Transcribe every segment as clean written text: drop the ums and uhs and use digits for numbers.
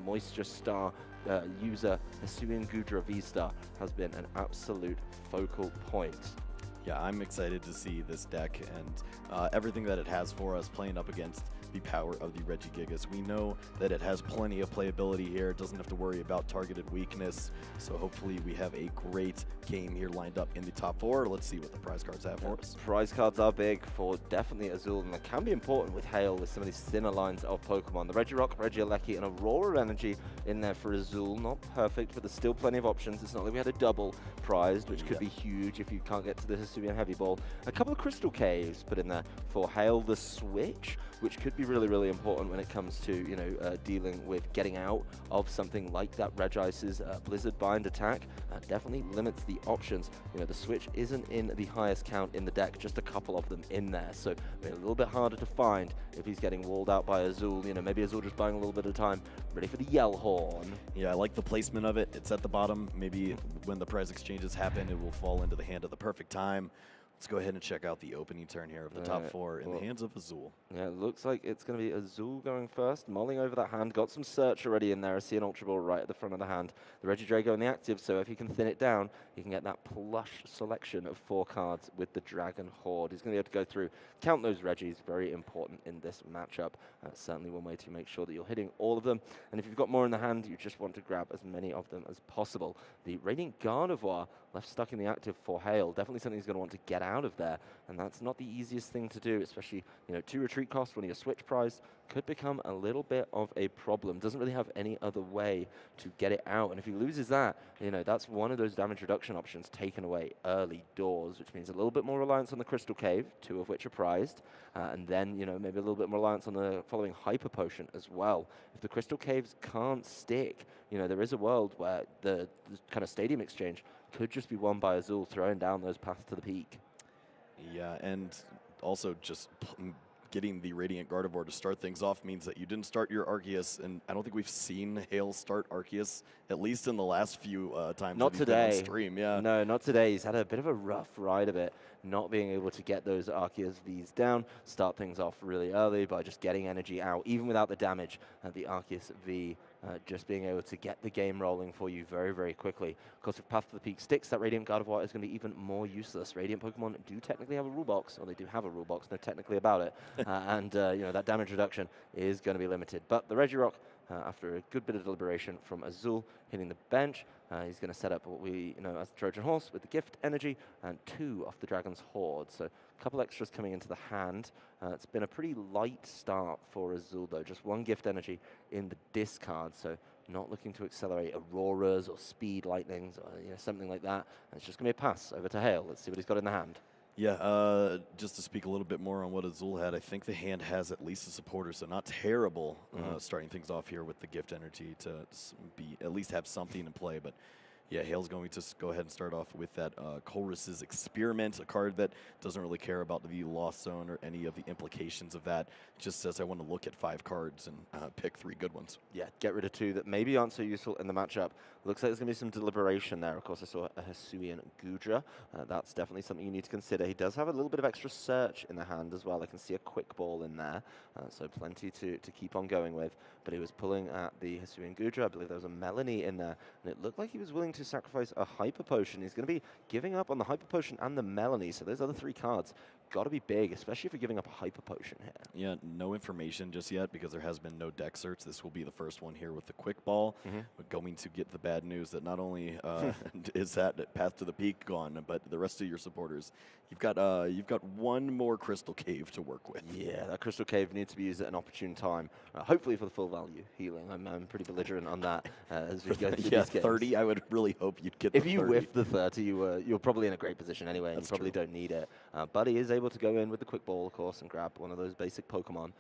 Moisture Star user, Hisuian Gudra V-Star, has been an absolute focal point. Yeah, I'm excited to see this deck and everything that it has for us playing up against the power of the Regigigas. We know that it has plenty of playability here. It doesn't have to worry about targeted weakness. So hopefully we have a great game here lined up in the top 4. Let's see what the prize cards have for us. Prize cards are big for definitely Azul, and they can be important with Hale, with some of these thinner lines of Pokemon. The Regirock, Regieleki, and Aurora Energy in there for Azul. Not perfect, but there's still plenty of options. It's not like we had a double prized, which could be huge if you can't get to the Hisuian Heavy Ball. A couple of Crystal Caves put in there for Hale. The Switch, which could be really, really important when it comes to, you know, dealing with getting out of something like that Regice's Blizzard Bind attack. Definitely limits the options. You know, the Switch isn't in the highest count in the deck, just a couple of them in there. So a little bit harder to find if he's getting walled out by Azul. You know, maybe Azul just buying a little bit of time, ready for the Yell Horn. Yeah, I like the placement of it. It's at the bottom. Maybe when the prize exchanges happen, it will fall into the hand at the perfect time. Let's go ahead and check out the opening turn here of the top 4 in the hands of Azul. Yeah, it looks like it's going to be Azul going first, mulling over that hand. Got some search already in there. I see an Ultra Ball right at the front of the hand. The Regidrago in the active, so if you can thin it down, you can get that plush selection of 4 cards with the Dragon Horde. He's going to be able to go through, count those Regis, very important in this matchup. Certainly one way to make sure that you're hitting all of them. And if you've got more in the hand, you just want to grab as many of them as possible. The Radiant Gardevoir left stuck in the active for Hale. Definitely something he's going to want to get out of there, and that's not the easiest thing to do, especially, you know, 2 retreat costs when you're switch prize could become a little bit of a problem. Doesn't really have any other way to get it out, and if he loses that, you know, that's one of those damage reduction options taken away early doors, which means a little bit more reliance on the Crystal Cave, 2 of which are prized, and then, you know, maybe a little bit more reliance on the following Hyper Potion as well. If the Crystal Caves can't stick, you know, there is a world where the kind of stadium exchange could just be won by Azul throwing down those paths to the peak. Yeah, and also just getting the Radiant Gardevoir to start things off means that you didn't start your Arceus, and I don't think we've seen Hale start Arceus, at least in the last few times not that today. He's been on stream. Yeah. No, not today. He's had a bit of a rough ride of it, not being able to get those Arceus Vs down, start things off really early by just getting energy out, even without the damage. The Arceus V just being able to get the game rolling for you very, very quickly. Of course, if Path to the Peak sticks, that Radiant Gardevoir is going to be even more useless. Radiant Pokemon do technically have a rule box, or they do have a rule box, no technically about it. And you know, that damage reduction is going to be limited. But the Regirock, after a good bit of deliberation from Azul, hitting the bench, he's going to set up what we know as the Trojan Horse with the Gift Energy and 2 off the Dragon's Horde. So a couple extras coming into the hand. It's been a pretty light start for Azul, though. Just 1 Gift Energy in the discard, so not looking to accelerate Auroras or Speed Lightnings or, you know, something like that. And it's just going to be a pass over to Hale. Let's see what he's got in the hand. Yeah, just to speak a little bit more on what Azul had, I think the hand has at least a supporter, so not terrible starting things off here with the Gift Energy to be at least have something in play. But yeah, Hale's going to go ahead and start off with that Colress's Experiment, a card that doesn't really care about the Lost Zone or any of the implications of that. It just says I want to look at 5 cards and pick 3 good ones. Yeah, get rid of 2 that maybe aren't so useful in the matchup. Looks like there's going to be some deliberation there. Of course, I saw a Hisuian Gudra. That's definitely something you need to consider. He does have a little bit of extra search in the hand as well. I can see a Quick Ball in there, so plenty to keep on going with. But he was pulling at the Hisuian Gudra. I believe there was a Melanie in there, and it looked like he was willing to sacrifice a Hyper Potion. He's going to be giving up on the Hyper Potion and the Melanie, so those other 3 cards got to be big, especially if you're giving up a Hyper Potion here. Yeah, no information just yet because there has been no deck search. This will be the first one here with the Quick Ball. But going to get the bad news that not only is that Path to the Peak gone, but the rest of your supporters, you've got 1 more Crystal Cave to work with. Yeah, that Crystal Cave needs to be used at an opportune time, hopefully for the full value healing. I'm pretty belligerent on that as we go through yeah, these games. 30, I would really hope you'd get if the you 30. whiff the 30, you're probably in a great position anyway, and you probably don't need it. But he is able to go in with the Quick Ball, of course, and grab one of those basic Pokemon.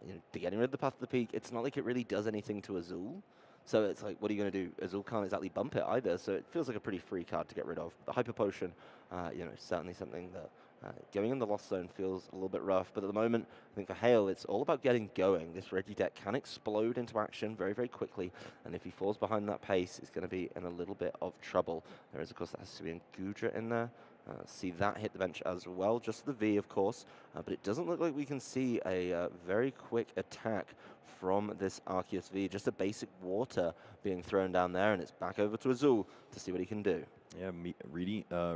You know, to getting rid of the Path to the Peak, it's not like it really does anything to Azul. So it's like, what are you going to do? Azul can't exactly bump it either, so it feels like a pretty free card to get rid of. The Hyper Potion, you know, certainly something that going in the Lost Zone feels a little bit rough, but at the moment, I think for Hale, it's all about getting going. This Regi deck can explode into action very, very quickly, and if he falls behind that pace, he's going to be in a little bit of trouble. There is, of course, that Hisuian Gudra in there. See that hit the bench as well, just the V, of course, but it doesn't look like we can see a very quick attack from this Arceus V. Just a basic water being thrown down there, and it's back over to Azul to see what he can do. Yeah,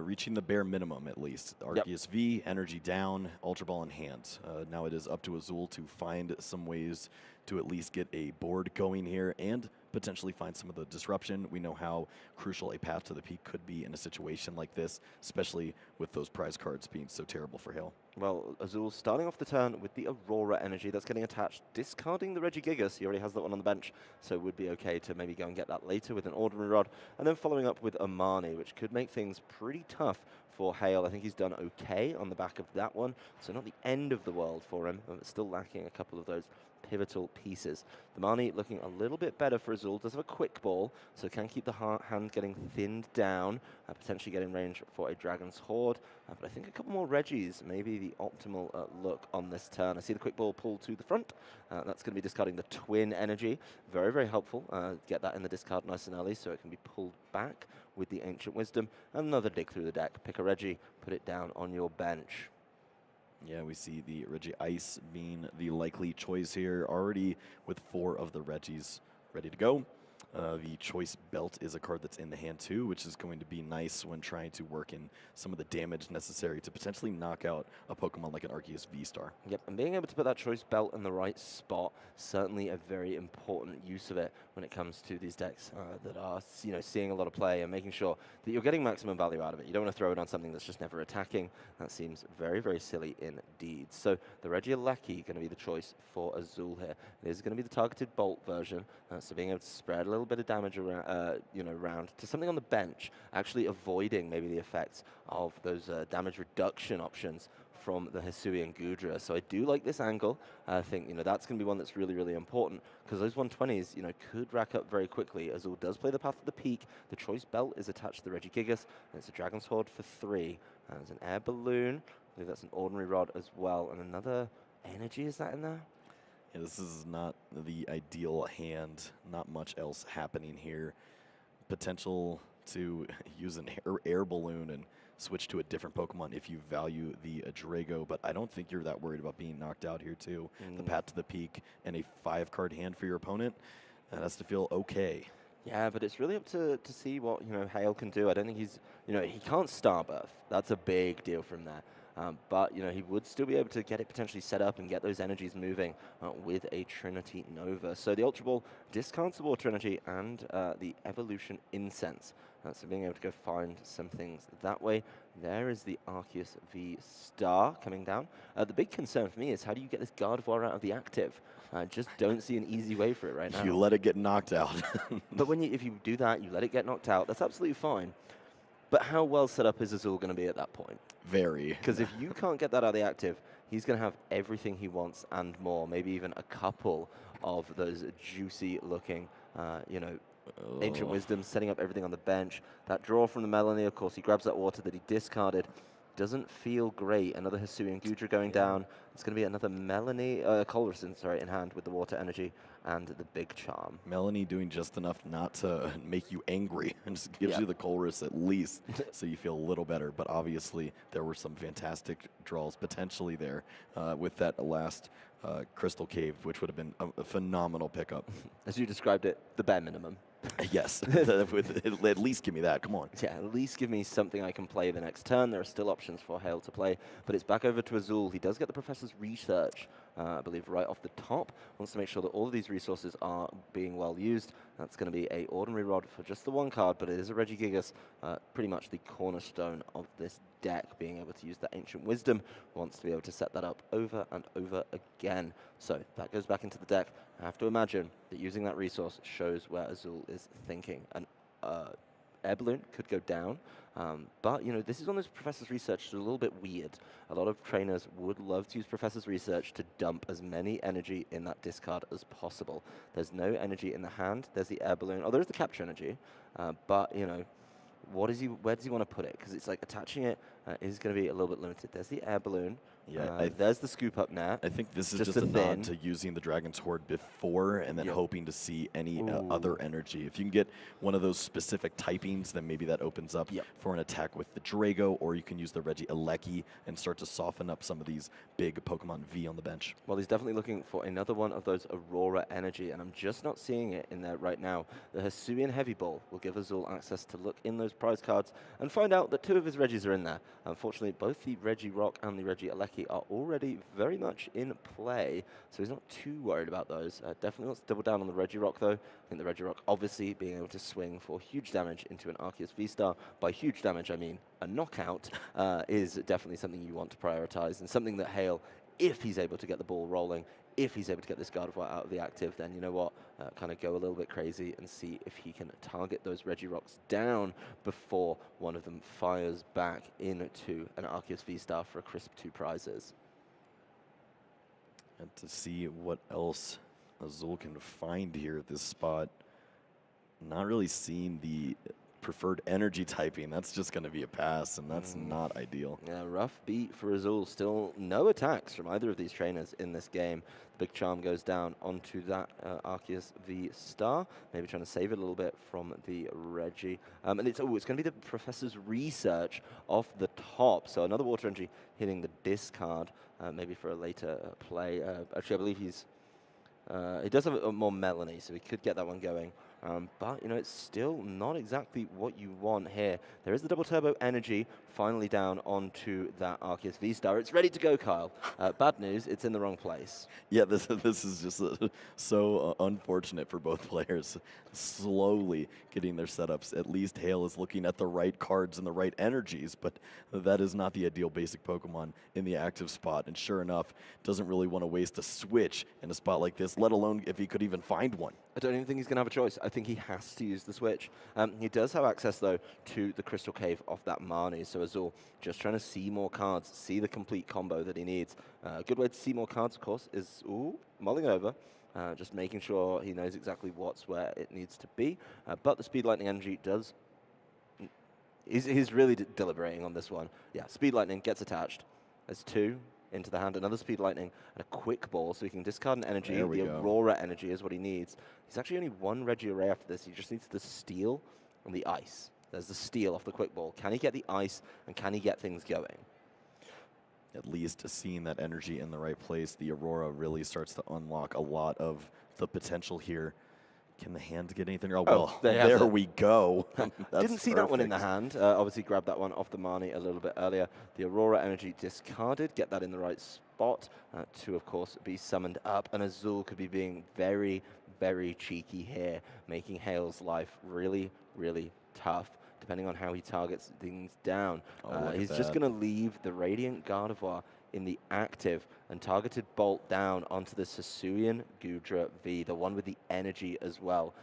reaching the bare minimum at least. Yep. Arceus V, energy down, Ultra Ball in hand. Now it is up to Azul to find some ways to at least get a board going here and potentially find some of the disruption. We know how crucial a path to the peak could be in a situation like this, especially with those prize cards being so terrible for Hale. Well, Azul starting off the turn with the Aurora energy that's getting attached, discarding the Regigigas. He already has that one on the bench, so it would be okay to maybe go and get that later with an Ordinary Rod, and then following up with Amani, which could make things pretty tough for Hale. I think he's done okay on the back of that one, so not the end of the world for him, but still lacking a couple of those pivotal pieces. The Marnie looking a little bit better for Azul. Does have a quick ball, so can keep the hand getting thinned down, potentially getting range for a Dragon's Horde. But I think a couple more Reggies may be the optimal look on this turn. I see the quick ball pull to the front. That's going to be discarding the Twin Energy. Very, very helpful. Get that in the discard nice and early so it can be pulled back with the Ancient Wisdom. Another dig through the deck. Pick a Reggie, put it down on your bench. Yeah, we see the Reggie Ice being the likely choice here, already with 4 of the Reggies ready to go. The Choice Belt is a card that's in the hand too, which is going to be nice when trying to work in some of the damage necessary to potentially knock out a Pokemon like an Arceus V-Star. Yep, and being able to put that Choice Belt in the right spot, certainly a very important use of it when it comes to these decks that are seeing a lot of play and making sure that you're getting maximum value out of it. You don't want to throw it on something that's just never attacking. That seems very, very silly indeed. So the Regieleki going to be the choice for Azul here. It is going to be the targeted Bolt version, so being able to spread a little bit of damage around, around to something on the bench, actually avoiding maybe the effects of those damage reduction options from the Hisuian Gudra. So I do like this angle. I think that's going to be one that's really, really important because those 120s could rack up very quickly. Azul does play the path of the peak. The Choice Belt is attached to the Regigigas, and it's a Dragon's Horde for 3. And there's an Air Balloon. I believe that's an Ordinary Rod as well, and another Energy. Is that in there? Yeah, this is not the ideal hand. Not much else happening here. Potential to use an air balloon and switch to a different Pokemon if you value the Griego, but I don't think you're that worried about being knocked out here too. The path to the peak and a 5-card hand for your opponent, that has to feel okay. Yeah, but it's really up to see what Hale can do. I don't think he's he can't Starbirth. That's a big deal from there. But he would still be able to get it potentially set up and get those energies moving with a Trinity Nova. So the Ultra Ball discards the Water Energy and the Evolution Incense. So being able to go find some things that way. There is the Arceus V Star coming down. The big concern for me is how do you get this Gardevoir out of the active? I just don't see an easy way for it right now. You let it get knocked out. But if you do that, you let it get knocked out, that's absolutely fine. But how well set up is Azul going to be at that point? Very. Because if you can't get that out of the active, he's going to have everything he wants and more, maybe even a couple of those juicy-looking, Ancient Wisdom, setting up everything on the bench. That draw from the Melanie, of course, he grabs that water that he discarded. Doesn't feel great. Another Hisuian Gudra going down. It's going to be another Melanie, Colressing, sorry, in hand with the Water Energy and the Big Charm. Melanie doing just enough not to make you angry and just gives you the Colress at least so you feel a little better. But obviously, there were some fantastic draws potentially there with that last Crystal Cave, which would have been a phenomenal pickup. As you described it, the bare minimum. Yes, at least give me that. Come on. Yeah, at least give me something I can play the next turn. There are still options for Hale to play, but it's back over to Azul. He does get the Professor's Research, I believe, right off the top. Wants to make sure that all of these resources are being well used. That's going to be a Ordinary Rod for just the 1 card, but it is a Regigigas, pretty much the cornerstone of this deck, being able to use that Ancient Wisdom. Wants to be able to set that up over and over again. So that goes back into the deck. I have to imagine that using that resource shows where Azul is thinking. An Air Balloon could go down, but this is on this Professor's Research, so a little bit weird. A lot of trainers would love to use Professor's Research to dump as many energy in that discard as possible. There's no energy in the hand. There's the Air Balloon. Oh, there's the Capture Energy, but where does he want to put it? Because it's like attaching it is going to be a little bit limited. There's the Air Balloon. Yeah, There's the scoop up net. I think this is Just just a a nod thin. to using the Dragon's Horde before and then Yep. hoping to see any Ooh. other energy. If you can get one of those specific typings, then maybe that opens up Yep. for an attack with the Drago, or you can use the Regieleki and start to soften up some of these big Pokemon V on the bench. Well, he's definitely looking for another one of those Aurora energy, and I'm just not seeing it in there right now. The Hisuian Heavy Ball will give Azul access to look in those prize cards and find out that 2 of his Regis are in there. Unfortunately, both the Regirock and the Regieleki are already very much in play, so he's not too worried about those. Definitely wants to double down on the Regirock, though. I think the Regirock, obviously, being able to swing for huge damage into an Arceus V-Star. By huge damage, I mean a knockout, is definitely something you want to prioritize, and something that Hale, if he's able to get the ball rolling, if he's able to get this Gardevoir out of the active, then you know what, kind of go a little bit crazy and see if he can target those Regirocks down before one of them fires back into an Arceus V-Star for a crisp 2 prizes. And to see what else Azul can find here at this spot. Not really seeing the preferred energy typing. That's just going to be a pass, and that's not ideal. Yeah, rough beat for Azul. Still no attacks from either of these trainers in this game. The big charm goes down onto that Arceus V-Star. Maybe trying to save it a little bit from the Regi. And it's going to be the Professor's Research off the top. So another Water Energy hitting the discard, maybe for a later play. Actually, I believe he does have a more Melanie, so he could get that one going. But, you know, it's still not exactly what you want here. There is the double turbo energy finally down onto that Arceus V-Star. It's ready to go, Kyle. Bad news, it's in the wrong place. Yeah, this is just so unfortunate for both players. Slowly getting their setups. At least Hale is looking at the right cards and the right energies, but that is not the ideal basic Pokemon in the active spot. And sure enough, doesn't really want to waste a switch in a spot like this, let alone if he could even find one. I don't even think he's going to have a choice. I think he has to use the switch. He does have access, though, to the Crystal Cave off that Marnie. So Azul just trying to see more cards, see the complete combo that he needs. A good way to see more cards, of course, is mulling over. Just making sure he knows exactly what's where it needs to be. But the Speed Lightning energy does... He's really deliberating on this one. Yeah, Speed Lightning gets attached. There's 2 into the hand, another Speed Lightning, and a Quick Ball, so he can discard an energy. The Aurora energy is what he needs. He's actually only 1 Regiarray after this. He just needs the Steel and the Ice. There's the Steel off the Quick Ball. Can he get the Ice, and can he get things going? At least seeing that energy in the right place, the Aurora really starts to unlock a lot of the potential here. Can the hand get anything? Oh, well, there we go. Didn't see that one in the hand. Obviously grabbed that one off the Marnie a little bit earlier. The Aurora energy discarded. Get that in the right spot to, of course, be summoned up. And Azul could be being very, very cheeky here, making Hale's life really, really tough, depending on how he targets things down. He's just going to leave the Radiant Gardevoir in the active and targeted bolt down onto the Hisuian Gudra V, the one with the energy as well.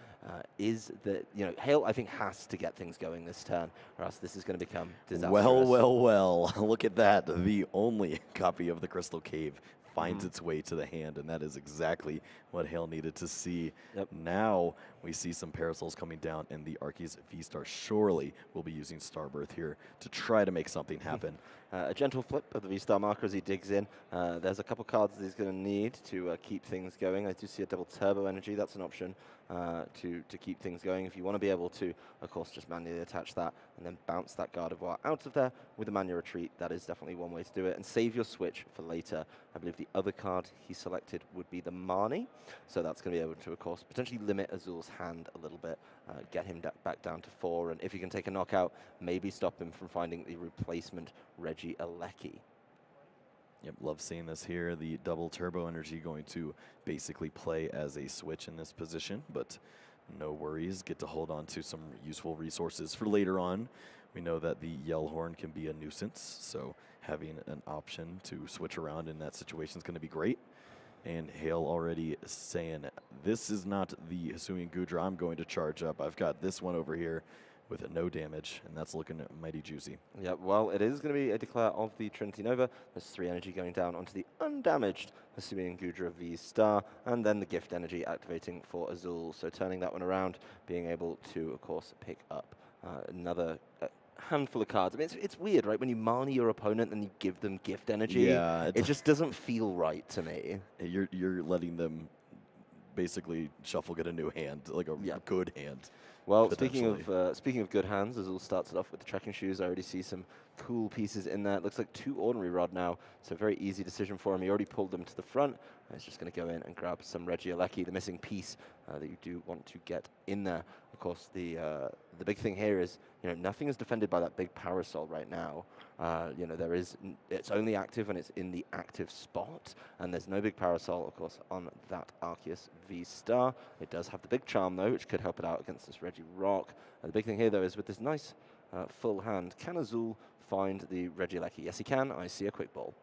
Hale, I think, has to get things going this turn, or else this is going to become disastrous. Well. Look at that. The only copy of the Crystal Cave finds its way to the hand, and that is exactly what Hale needed to see. Yep. Now we see some Parasols coming down, and the Arceus V-Star surely will be using Starbirth here to try to make something happen. A gentle flip of the V-Star marker as he digs in. There's a couple cards that he's going to need to keep things going. I do see a double turbo energy. That's an option to keep things going. If you want to be able to, of course, just manually attach that and then bounce that Gardevoir out of there with a manual retreat, that is definitely one way to do it. And save your switch for later. I believe the other card he selected would be the Marnie. So that's going to be able to, of course, potentially limit Azul's hand a little bit, get him back down to 4. And if you can take a knockout, maybe stop him from finding the replacement Regieleki. Yep, love seeing this here. The double turbo energy going to basically play as a switch in this position, but no worries. Get to hold on to some useful resources for later on. We know that the Yell Horn can be a nuisance, so having an option to switch around in that situation is going to be great. And Hale already saying, this is not the Hisuian Gudra I'm going to charge up. I've got this one over here with no damage, and that's looking mighty juicy. Yeah, well, it is going to be a declare of the Trinity Nova. There's 3 energy going down onto the undamaged Hisuian Gudra V-Star, and then the gift energy activating for Azul. So turning that one around, being able to, of course, pick up another handful of cards. I mean, it's weird, right? When you Marnie your opponent and you give them gift energy, Yeah, it just doesn't feel right to me. you're letting them basically shuffle, get a new hand, like a Yeah. good hand. Well, Potentially. speaking of good hands, Azul starts it off with the trekking shoes. I already see some cool pieces in there. It looks like 2 ordinary rod now, so very easy decision for him. He already pulled them to the front. He's just going to go in and grab some Regieleki, the missing piece that you do want to get in there. Of course, the big thing here is, nothing is defended by that big parasol right now. It's only active when it's in the active spot, and there's no big parasol, of course, on that Arceus V-Star. It does have the big charm, though, which could help it out against this Regirock. The big thing here, though, is with this nice full hand, can Azul find the Regieleki? Yes, he can. I see a quick ball.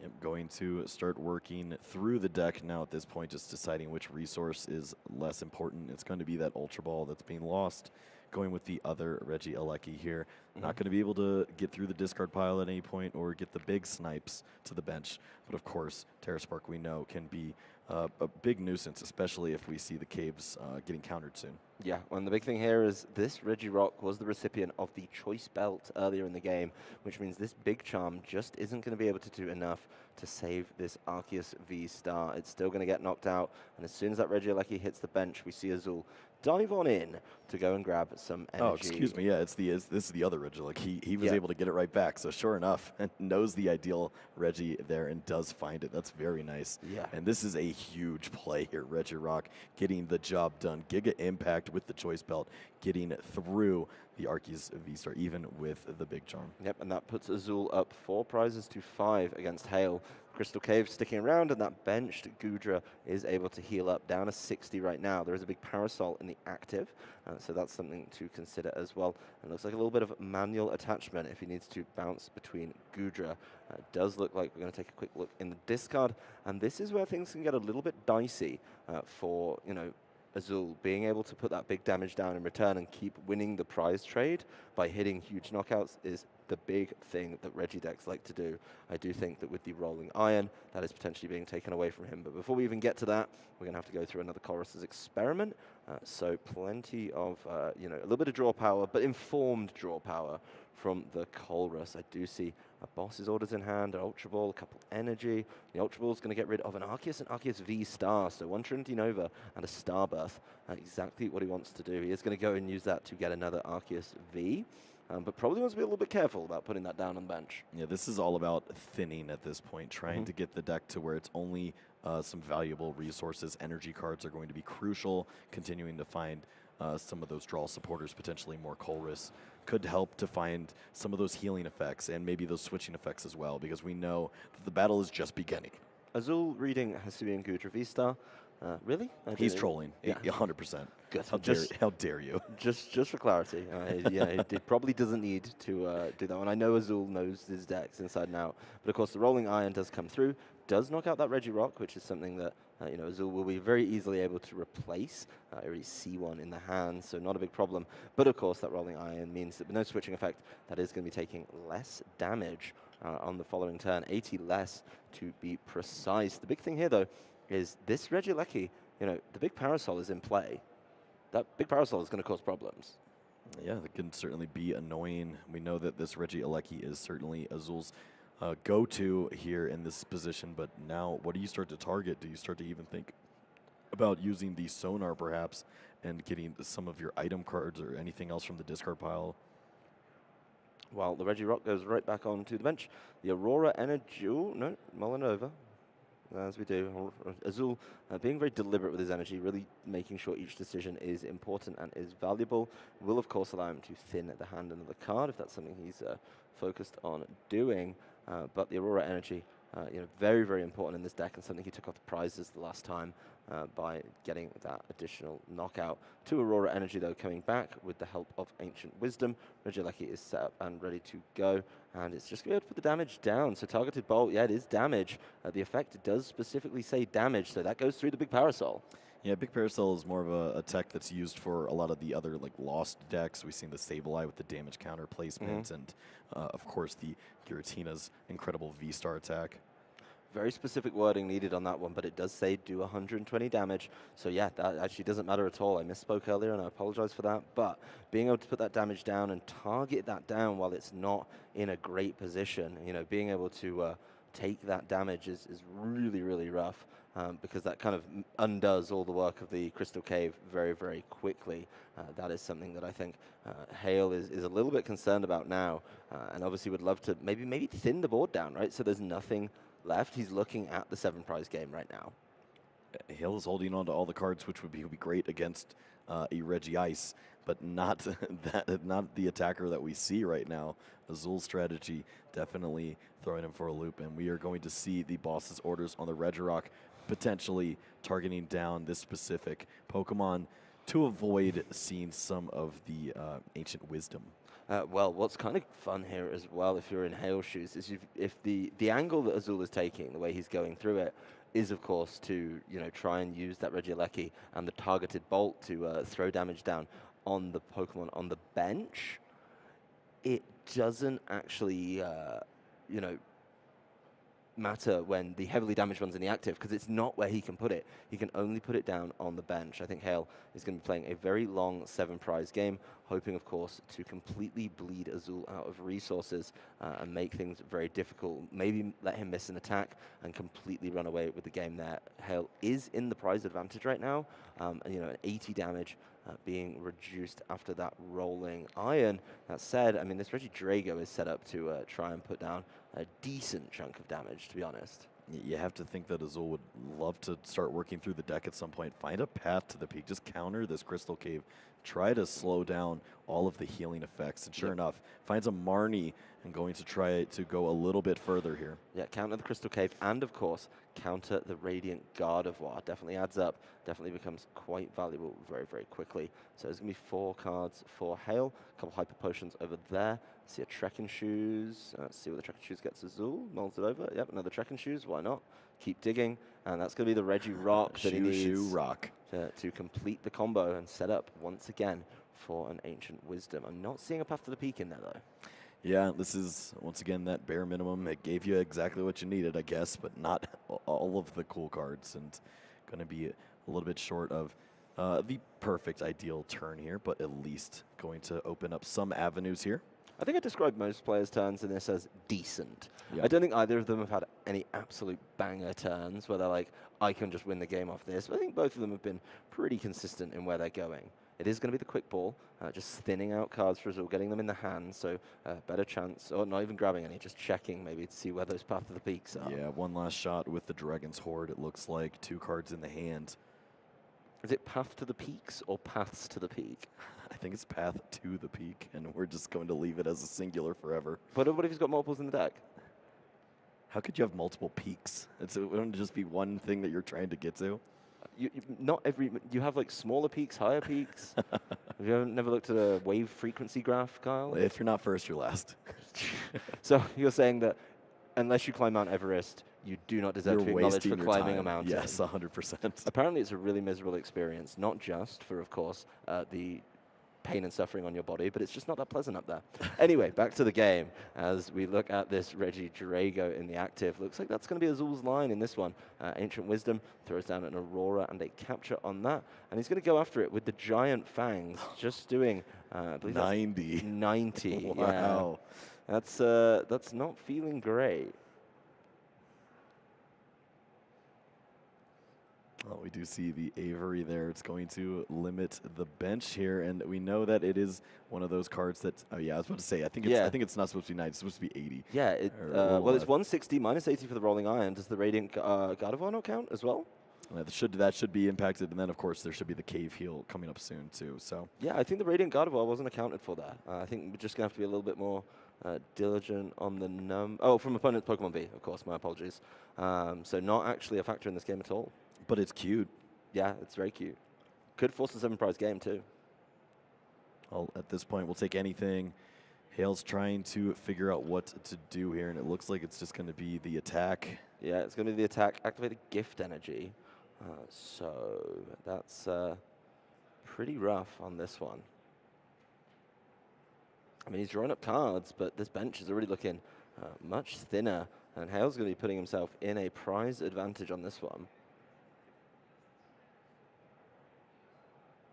Yep, going to start working through the deck now at this point, just deciding which resource is less important. It's going to be that Ultra Ball that's being lost. Going with the other Regieleki here. Not going to be able to get through the discard pile at any point or get the big snipes to the bench. But of course, Terra Spark we know can be a big nuisance, especially if we see the caves getting countered soon. Yeah, and the big thing here is this Regirock was the recipient of the Choice Belt earlier in the game, which means this big charm just isn't going to be able to do enough to save this Arceus V-Star. It's still going to get knocked out, and as soon as that Regieleki hits the bench, we see Azul dive on in to go and grab some energy. Oh, excuse me. Yeah, this is the other Regieleki. He was able to get it right back. So sure enough, knows the ideal Regi there and does find it. That's very nice. Yeah. And this is a huge play here. Regirock getting the job done. Giga Impact with the Choice Belt, getting through the Arceus V-Star, even with the big charm. Yep, and that puts Azul up 4 prizes to 5 against Hale. Crystal Cave sticking around, and that benched Gudra is able to heal up down to 60 right now. There is a big parasol in the active, so that's something to consider as well. And it looks like a little bit of manual attachment if he needs to bounce between Gudra. It does look like we're going to take a quick look in the discard, and this is where things can get a little bit dicey for, Azul being able to put that big damage down in return and keep winning the prize trade by hitting huge knockouts is the big thing that Regidecks like to do. I do think that with the Rolling Iron, that is potentially being taken away from him. But before we even get to that, we're going to have to go through another Chorus's experiment. So plenty of, a little bit of draw power, but informed draw power from the Chorus. I do see a boss's orders in hand, an Ultra Ball, a couple energy. The Ultra Ball is going to get rid of an Arceus and Arceus V-Star, so 1 Trinity Nova and a Starbirth. Exactly what he wants to do. He is going to go and use that to get another Arceus V, but probably wants to be a little bit careful about putting that down on the bench. Yeah, this is all about thinning at this point, trying to get the deck to where it's only some valuable resources. Energy cards are going to be crucial, continuing to find some of those draw supporters, potentially more Chorus, could help to find some of those healing effects and maybe those switching effects as well, because we know that the battle is just beginning. Azul reading Hisuian Gudra V-Star. Really? He's trolling, yeah. 100%. Good. How dare you? Just for clarity, he probably doesn't need to do that one. I know Azul knows his decks inside and out, but of course the Rolling Iron does come through, does knock out that Regirock, which is something that Azul will be very easily able to replace. I already see one in the hand, so not a big problem. But of course that Rolling Iron means that with no switching effect, that is going to be taking less damage on the following turn, 80 less to be precise. The big thing here, though, is this Regieleki, the big parasol is in play. That big parasol is going to cause problems. Yeah, that can certainly be annoying. We know that this Regieleki is certainly Azul's go-to here in this position, but now what do you start to target? Do you start to even think about using the sonar perhaps and getting some of your item cards or anything else from the discard pile? Well, the Regirock goes right back onto the bench. The Aurora Energy, no, mulling over. As we do. Azul being very deliberate with his energy, really making sure each decision is important and is valuable. Will, of course, allow him to thin the hand under the card if that's something he's focused on doing. But the Aurora Energy, very, very important in this deck and something he took off the prizes the last time by getting that additional knockout. 2 Aurora Energy, though, coming back with the help of Ancient Wisdom. Regieleki is set up and ready to go, and it's just going to be able to put the damage down. So Targeted Bolt, yeah, it is damage. The effect does specifically say damage, so that goes through the big Parasol. Yeah, Big Parasol is more of a tech that's used for a lot of the other Lost decks. We've seen the Sableye with the damage counter placement, and of course the Giratina's incredible V-Star attack. very specific wording needed on that one, but it does say do 120 damage. So yeah, that actually doesn't matter at all. I misspoke earlier, and I apologize for that. But being able to put that damage down and target that down while it's not in a great position, being able to take that damage is really, really rough. Because that kind of undoes all the work of the Crystal Cave very, very quickly. That is something that I think Hale is a little bit concerned about now, and obviously would love to maybe thin the board down, right? So there's nothing left. He's looking at the 7-prize game right now. Hale is holding on to all the cards, which would be great against a Regice, but not not the attacker that we see right now. Azul's strategy definitely throwing him for a loop, and we are going to see the boss's orders on the Regirock potentially targeting down this specific Pokemon to avoid seeing some of the ancient wisdom. Well, what's kind of fun here as well, if you're in Hale's shoes, is if the angle that Azul is taking, the way he's going through it, is of course to try and use that Regieleki and the targeted bolt to throw damage down on the Pokemon on the bench. It doesn't actually matter when the heavily damaged one's in the active, because it's not where he can put it. He can only put it down on the bench. I think Hale is going to be playing a very long 7-prize game, hoping, of course, to completely bleed Azul out of resources and make things very difficult. Maybe let him miss an attack and completely run away with the game there. Hale is in the prize advantage right now, and an 80 damage being reduced after that rolling iron. That said, I mean, this Regidrago is set up to try and put down a decent chunk of damage, to be honest. You have to think that Azul would love to start working through the deck at some point. Find a path to the peak. Just counter this Crystal Cave. Try to slow down all of the healing effects. And sure enough, finds a Marnie and going to try to go a little bit further here. Yeah, counter the Crystal Cave and, of course, counter the Radiant Gardevoir. Definitely adds up. Definitely becomes quite valuable very, very quickly. So there's going to be 4 cards for Hale. A couple Hyper Potions over there. See a Trekking Shoes. Let's see what the Trekking Shoes gets Azul. Mulls it over. Yep, another Trekking Shoes. Why not? Keep digging. And that's going to be the Regirock that he needs rock. To complete the combo and set up once again for an Ancient Wisdom. I'm not seeing a path to the peak in there, though. Yeah, this is, once again, that bare minimum. It gave you exactly what you needed, I guess, but not all of the cool cards, and going to be a little bit short of the perfect ideal turn here, but at least going to open up some avenues here. I think I described most players' turns in this as decent. Yeah. I don't think either of them have had any absolute banger turns where they're like, I can just win the game off this. But I think both of them have been pretty consistent in where they're going. It is going to be the quick ball, just thinning out cards for Azul, getting them in the hand, so better chance, or not even grabbing any, just checking maybe to see where those path to the peaks are. Yeah, one last shot with the Dragon's Horde. It looks like 2 cards in the hand. Is it path to the peaks or paths to the peak? I think it's path to the peak, and we're just going to leave it as a singular forever. But what if he's got multiples in the deck? How could you have multiple peaks? It wouldn't just be one thing that you're trying to get to. You have like smaller peaks, higher peaks. Have you never looked at a wave frequency graph, Kyle? If you're not first, you're last. So you're saying that unless you climb Mount Everest, you do not deserve to be acknowledged for climbing a mountain. Yes, 100%. Apparently, it's a really miserable experience, not just for, of course, the pain and suffering on your body, but it's just not that pleasant up there. Anyway, back to the game. As we look at this Regidrago in the active, looks like that's going to be Azul's line in this one. Ancient Wisdom throws down an Aurora and a capture on that, and he's going to go after it with the giant fangs, just doing, I believe 90. 90. Wow. Yeah. That's not feeling great. Well, we do see the Avery there. It's going to limit the bench here, and we know that it is one of those cards that. Oh yeah, I was about to say. I think it's not supposed to be 90. It's supposed to be 80. Yeah. Well, it's 160 minus 80 for the rolling iron. Does the Radiant Gardevoir not count as well? That should be impacted, and then of course there should be the Cave Heal coming up soon too. So yeah, I think the Radiant Gardevoir wasn't accounted for there. I think we're just gonna have to be a little bit more diligent on the Oh, from opponent's Pokemon V, of course. My apologies. So not actually a factor in this game at all. But it's cute. Yeah, it's very cute. Could force a 7-prize game too. Well, at this point, we'll take anything. Hale's trying to figure out what to do here, and it looks like it's just going to be the attack. Yeah, it's going to be the attack. Activate the Gift Energy. So that's pretty rough on this one. I mean, he's drawing up cards, but this bench is already looking much thinner And Hale's going to be putting himself in a prize advantage on this one.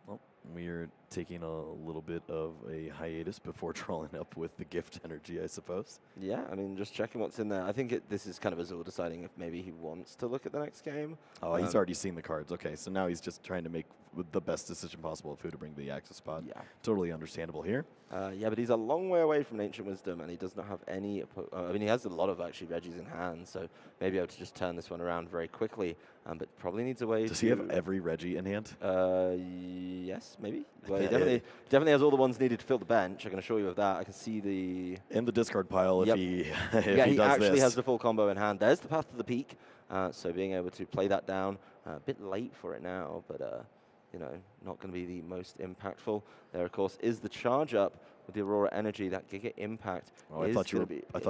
Well, we're taking a little bit of a hiatus before drawing up with the gift energy, I suppose. Yeah, I mean, just checking what's in there. I think this is kind of Azul deciding if maybe he wants to look at the next game. Oh, he's already seen the cards. Okay, so now he's just trying to make the best decision possible of who to bring to the active spot. Yeah. Totally understandable here. Yeah, but he's a long way away from Ancient Wisdom, and he does not have any... I mean, he has a lot of, actually, Reggies in hand, so maybe able to just turn this one around very quickly, but probably needs a way Does he have every Reggie in hand? Yes, maybe. Well, he definitely has all the ones needed to fill the bench, I can assure you of that. I can see the... In the discard pile if he if yeah, he he does actually this. has the full combo in hand. There's the path to the peak, so being able to play that down, a bit late for it now, but... you know, not going to be the most impactful. There, of course, is the charge up with the Aurora Energy. That Giga Impact. Oh, I thought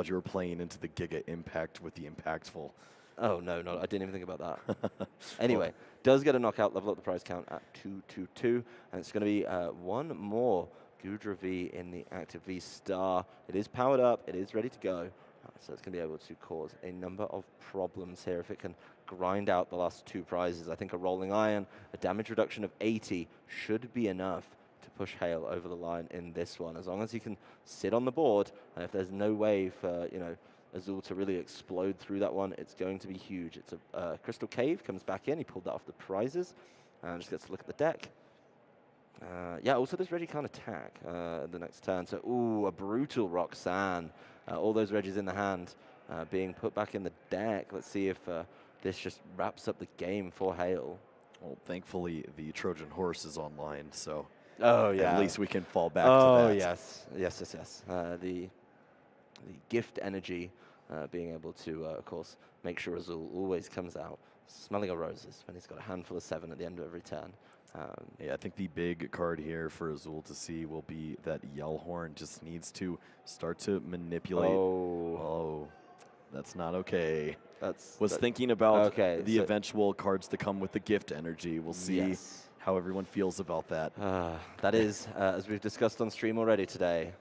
you were playing into the Giga Impact with the impactful. Oh no, I didn't even think about that. Anyway, does get a knockout, level up the prize count at 222, and it's going to be one more Gudra V in the active V star. It is powered up. It is ready to go. So it's going to be able to cause a number of problems here if it can grind out the last two prizes. I think a Rolling Iron, a damage reduction of 80 should be enough to push Hale over the line in this one. As long as he can sit on the board, and if there's no way for, you know, Azul to really explode through that one, it's going to be huge. It's a Crystal Cave, comes back in, he pulled that off the prizes, and just gets to look at the deck. Yeah, also this Reggie can't attack the next turn. So, ooh, a brutal Roxanne. All those Reggies in the hand being put back in the deck. Let's see if this just wraps up the game for Hale. Well, thankfully, the Trojan Horse is online, so at least we can fall back to that. Yes. The gift energy being able to, of course, make sure Azul always comes out smelling of roses when he's got a handful of 7 at the end of every turn. Yeah, I think the big card here for Azul to see will be that Yellhorn just needs to start to manipulate. Oh, that's not okay. Was thinking about the eventual cards to come with the gift energy. We'll see how everyone feels about that. That is, as we've discussed on stream already today,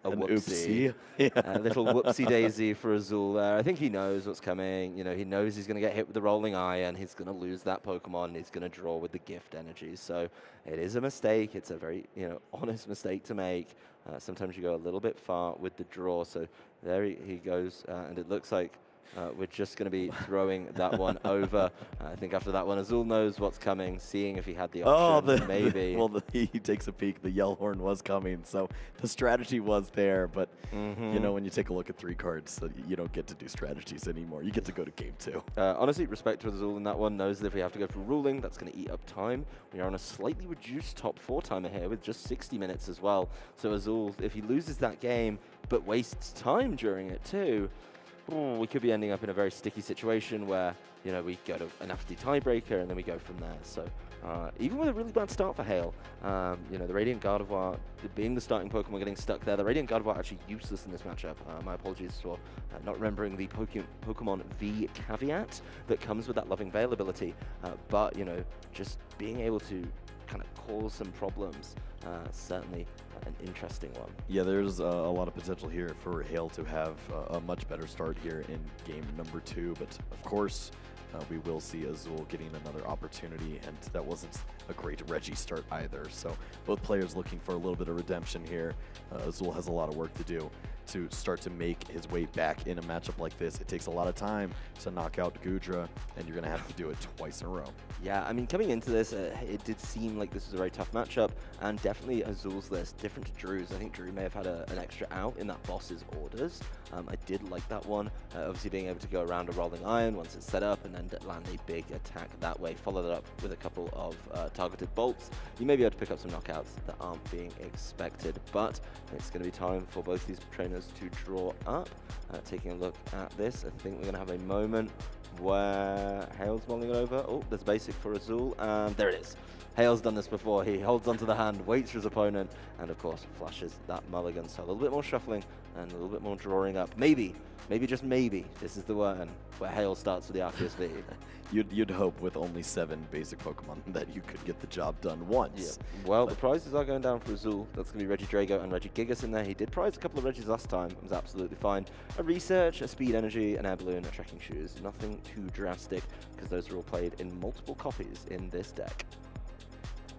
a whoopsie. A little whoopsie daisy for Azul there. I think he knows what's coming. You know, he knows he's going to get hit with the Rolling Iron. He's going to lose that Pokemon. He's going to draw with the gift energy. So it is a mistake. It's a very, you know, honest mistake to make. Sometimes you go a little bit far with the draw. So there he goes, and it looks like we're just going to be throwing that one over. I think after that one, Azul knows what's coming, seeing if he had the option, maybe. He takes a peek. The Yellhorn was coming, so the strategy was there. But, you know, when you take a look at 3 cards, you don't get to do strategies anymore. You get to go to game 2. Honestly, respect to Azul in that one. Knows that if we have to go for ruling, that's going to eat up time. We are on a slightly reduced top 4 timer here with just 60 minutes as well. So Azul, if he loses that game but wastes time during it too, we could be ending up in a very sticky situation where, you know, we go to a nasty tiebreaker and then we go from there. So even with a really bad start for Hale, you know, the Radiant Gardevoir being the starting Pokemon getting stuck there. The Radiant Gardevoir actually useless in this matchup. My apologies for not remembering the Pokemon V caveat that comes with that Loving Veil ability. But, you know, just being able to kind of cause some problems, certainly an interesting one. Yeah, there's a lot of potential here for Hale to have a much better start here in game number 2, but of course we will see Azul getting another opportunity, and that wasn't a great Reggie start either. So both players looking for a little bit of redemption here. Azul has a lot of work to do to start to make his way back in a matchup like this. It takes a lot of time to knock out Gudra, and you're going to have to do it twice in a row. Yeah, I mean, coming into this, it did seem like this was a very tough matchup, and definitely Azul's list, different to Drew's. I think Drew may have had an extra out in that boss's orders. I did like that one. Obviously being able to go around a Rolling Iron once it's set up and then land a big attack that way, follow that up with a couple of targeted bolts. You may be able to pick up some knockouts that aren't being expected, but it's going to be time for both these trainers to draw up. Taking a look at this, I think we're going to have a moment where Hale's mulling it over. Oh, there's basic for Azul, and there it is. Hale's done this before. He holds onto the hand, waits for his opponent, and of course flashes that mulligan. So a little bit more shuffling and a little bit more drawing up. Maybe just maybe, this is the one where Hale starts with the Arceus V. You'd hope with only 7 basic Pokemon that you could get the job done once. Yeah. Well, the prizes are going down for Azul. That's going to be Regidrago and Regigigas in there. He did prize a couple of Regis last time. It was absolutely fine. A research, a speed energy, an air balloon, a trekking shoes. Nothing too drastic because those are all played in multiple copies in this deck.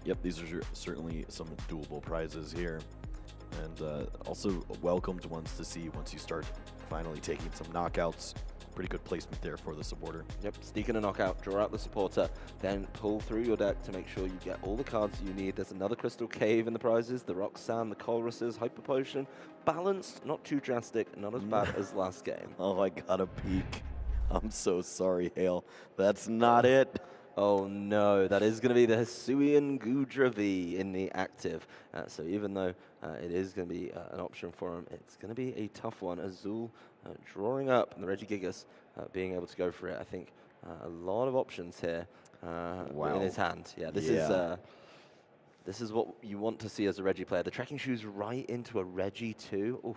Yep, these are certainly some doable prizes here. And also welcomed ones to see once you start finally taking some knockouts. Pretty good placement there for the supporter. Yep, sneak in a knockout, draw out the supporter, then pull through your deck to make sure you get all the cards you need. There's another Crystal Cave in the prizes, the Rock Sand, the Colruses, Hyper Potion. Balanced, not too drastic, not as bad as last game. Oh, I got a peek. I'm so sorry, Hale. That's not it. Oh no, that is going to be the Hisuian Gudra V in the active. So even though it is going to be an option for him, it's going to be a tough one. Azul drawing up and the Regigigas being able to go for it. I think a lot of options here in his hand. Yeah, this is what you want to see as a Regi player. The tracking shoes right into a Regi too. Ooh.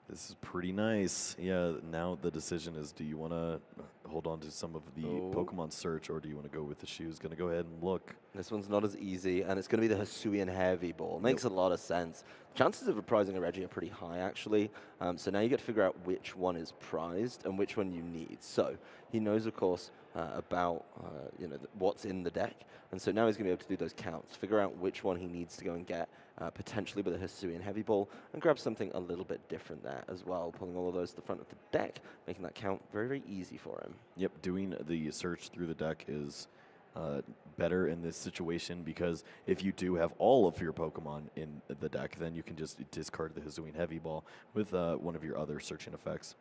This is pretty nice. Yeah, now the decision is, do you want to hold on to some of the Pokemon search, or do you want to go with the shoes? Going to go ahead and look. This one's not as easy, and it's going to be the Hisuian Heavy Ball. Makes a lot of sense. Chances of prizing a Regi are pretty high, actually. So now you get to figure out which one is prized and which one you need. So he knows, of course, about what's in the deck, and so now he's going to be able to do those counts, figure out which one he needs to go and get, potentially with a Hisuian Heavy Ball, and grab something a little bit different there as well, pulling all of those to the front of the deck, making that count very, very easy for him. Yep, doing the search through the deck is better in this situation, because if you do have all of your Pokemon in the deck, then you can just discard the Hisuian Heavy Ball with one of your other searching effects.